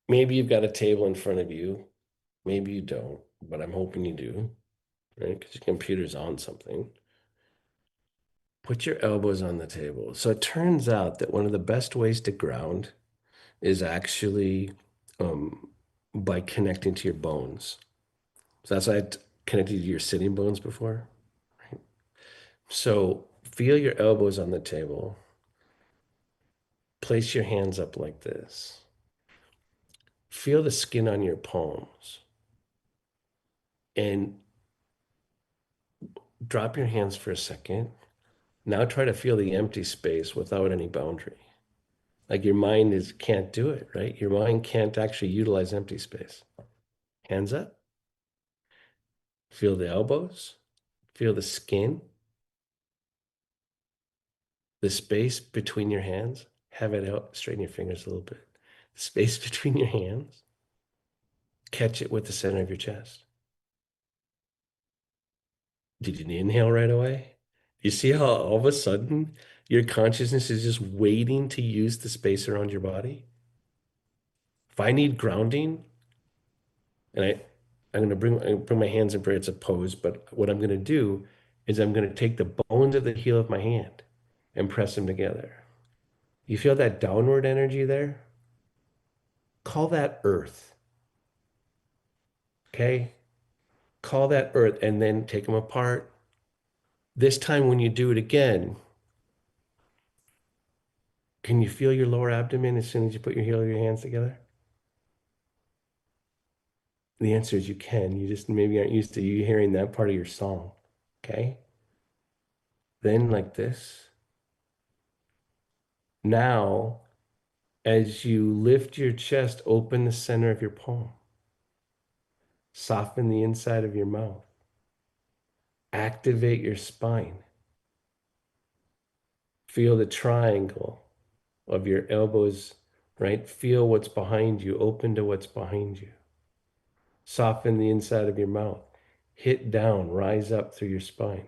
maybe you've got a table in front of you. Maybe you don't, but I'm hoping you do, right? Because your computer's on something. Put your elbows on the table. So it turns out that one of the best ways to ground is actually um, by connecting to your bones. So that's why connected to your sitting bones before. Right? So feel your elbows on the table. Place your hands up like this. Feel the skin on your palms. And drop your hands for a second. Now try to feel the empty space without any boundary. Like your mind can't do it, right? Your mind can't actually utilize empty space. Hands up. Feel the elbows. Feel the skin, the space between your hands. Have it out. Straighten your fingers a little bit. Space between your hands. Catch it with the center of your chest. Did you inhale right away? You see how all of a sudden your consciousness is just waiting to use the space around your body? If I need grounding, and I'm going to bring my hands in prayer. It's a pose, but what I'm going to do is I'm going to take the bones of the heel of my hand and press them together. You feel that downward energy there? Call that earth. Okay? Call that earth and then take them apart. This time when you do it again, can you feel your lower abdomen as soon as you put your heel of your hands together? The answer is you can. You just maybe aren't used to you hearing that part of your song. Okay? Then like this. Now, as you lift your chest, open the center of your palm. Soften the inside of your mouth. Activate your spine. Feel the triangle of your elbows, right? Feel what's behind you. Open to what's behind you. Soften the inside of your mouth. Hit down, rise up through your spine.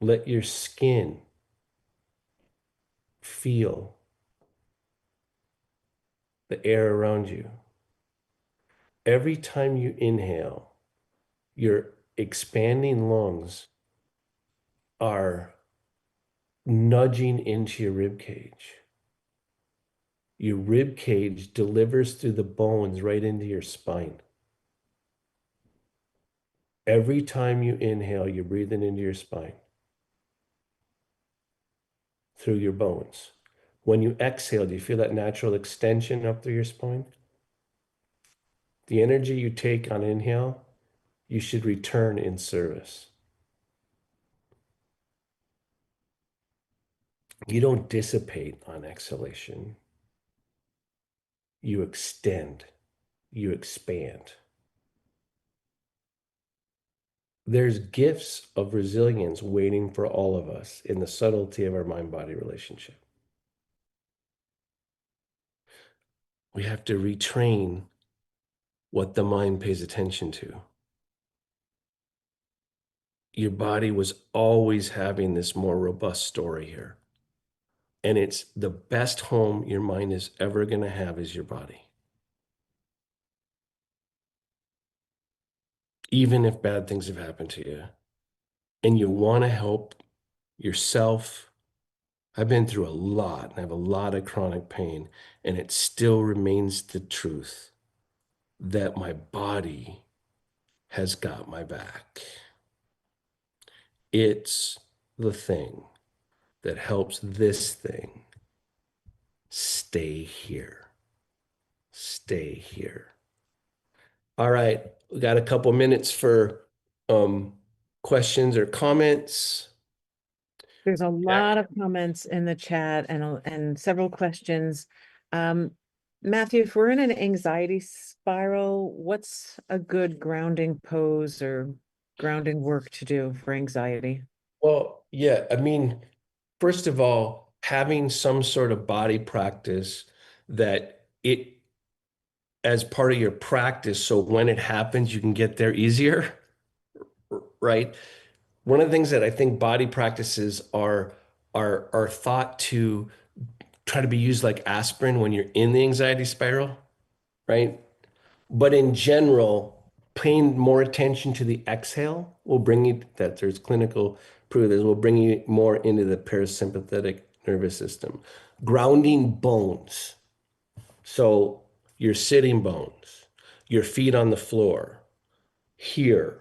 Let your skin feel the air around you. Every time you inhale, your expanding lungs are nudging into your rib cage. Your rib cage delivers through the bones right into your spine. Every time you inhale, you're breathing into your spine through your bones. When you exhale, do you feel that natural extension up through your spine? The energy you take on inhale, you should return in service. You don't dissipate on exhalation. You extend, you expand. There's gifts of resilience waiting for all of us in the subtlety of our mind-body relationship. We have to retrain what the mind pays attention to. Your body was always having this more robust story here. And it's the best home your mind is ever going to have is your body. Even if bad things have happened to you and you want to help yourself. I've been through a lot and I have a lot of chronic pain, and it still remains the truth that my body has got my back. It's the thing that helps this thing stay here. Stay here. All right, we got a couple minutes for um, questions or comments.
There's a
Yeah.
lot of comments in the chat and several questions. Um, Matthew, if we're in an anxiety spiral, what's a good grounding pose or grounding work to do for anxiety?
Well, yeah, I mean, first of all, having some sort of body practice that it as part of your practice, so when it happens, you can get there easier, right? One of the things that I think body practices are thought to try to be used like aspirin when you're in the anxiety spiral, right? But in general, paying more attention to the exhale will bring you that there's clinical proof that will bring you more into the parasympathetic nervous system. Grounding bones. So your sitting bones, your feet on the floor, here,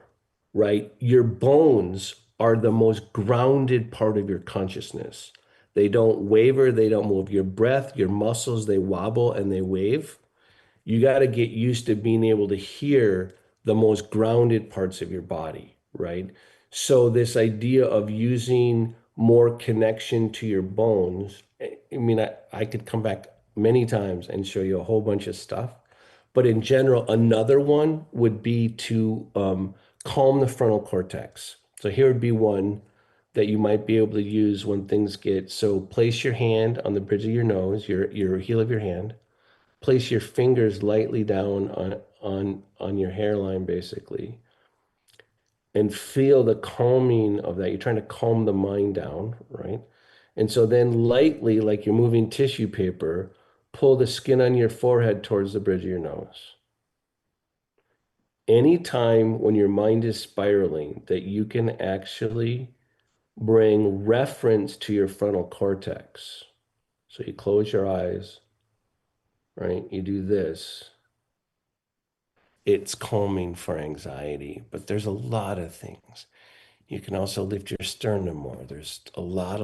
right? Your bones are the most grounded part of your consciousness. They don't waver, they don't move. Your breath, your muscles, they wobble and they wave. You got to get used to being able to hear the most grounded parts of your body, right? So this idea of using more connection to your bones, I mean, I could come back many times and show you a whole bunch of stuff. But in general, another one would be to calm the frontal cortex. So here would be one that you might be able to use when things get, so place your hand on the bridge of your nose, your heel of your hand. Place your fingers lightly down on your hairline, basically, and feel the calming of that. You're trying to calm the mind down, right? And so then lightly, like you're moving tissue paper, pull the skin on your forehead towards the bridge of your nose. Anytime when your mind is spiraling, that you can actually bring reference to your frontal cortex. So you close your eyes, right? You do this. It's calming for anxiety, but there's a lot of things. You can also lift your sternum more. There's a lot.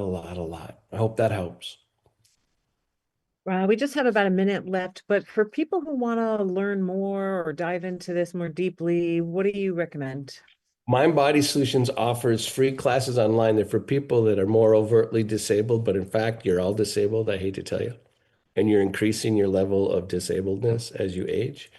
I hope that helps.
We just have about a minute left, but for people who want to learn more or dive into this more deeply, what do you recommend?
Mind Body Solutions offers free classes online. They're for people that are more overtly disabled, but in fact, you're all disabled. I hate to tell you. And you're increasing your level of disabledness as you age.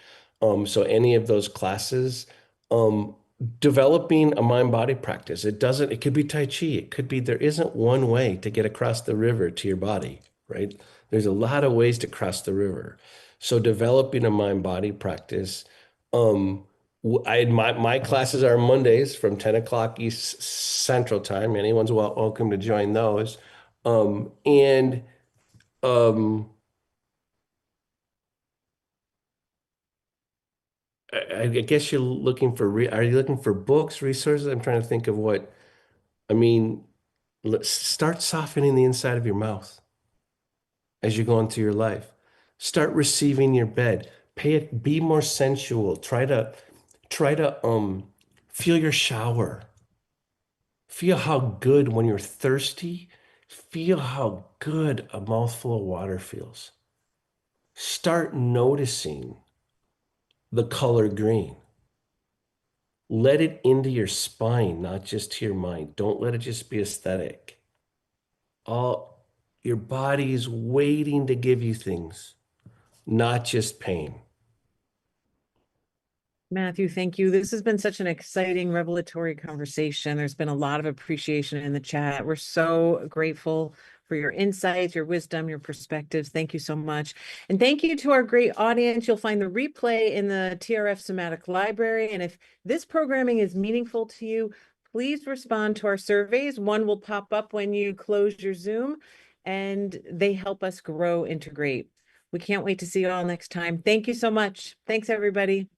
So any of those classes, um, developing a mind body practice, it could be Tai Chi. It could be, there isn't one way to get across the river to your body, right? There's a lot of ways to cross the river. So developing a mind body practice, my classes are Mondays from 10 o'clock East Central Time. Anyone's welcome to join those. And um, I guess you're looking for are you looking for books, resources? I'm trying to think of what I mean. Let's start softening the inside of your mouth as you're going through your life. Start receiving your bed. Pay it, be more sensual. Try to feel your shower. Feel how good when you're thirsty. Feel how good a mouthful of water feels. Start noticing the color green. Let it into your spine, not just to your mind. Don't let it just be aesthetic. All your body is waiting to give you things, not just pain.
Matthew, thank you. This has been such an exciting, revelatory conversation. There's been a lot of appreciation in the chat. We're so grateful for your insights, your wisdom, your perspectives. Thank you so much. And thank you to our great audience. You'll find the replay in the TRF Somatic Library. And if this programming is meaningful to you, please respond to our surveys. One will pop up when you close your Zoom, and they help us grow, integrate. We can't wait to see you all next time. Thank you so much. Thanks, everybody.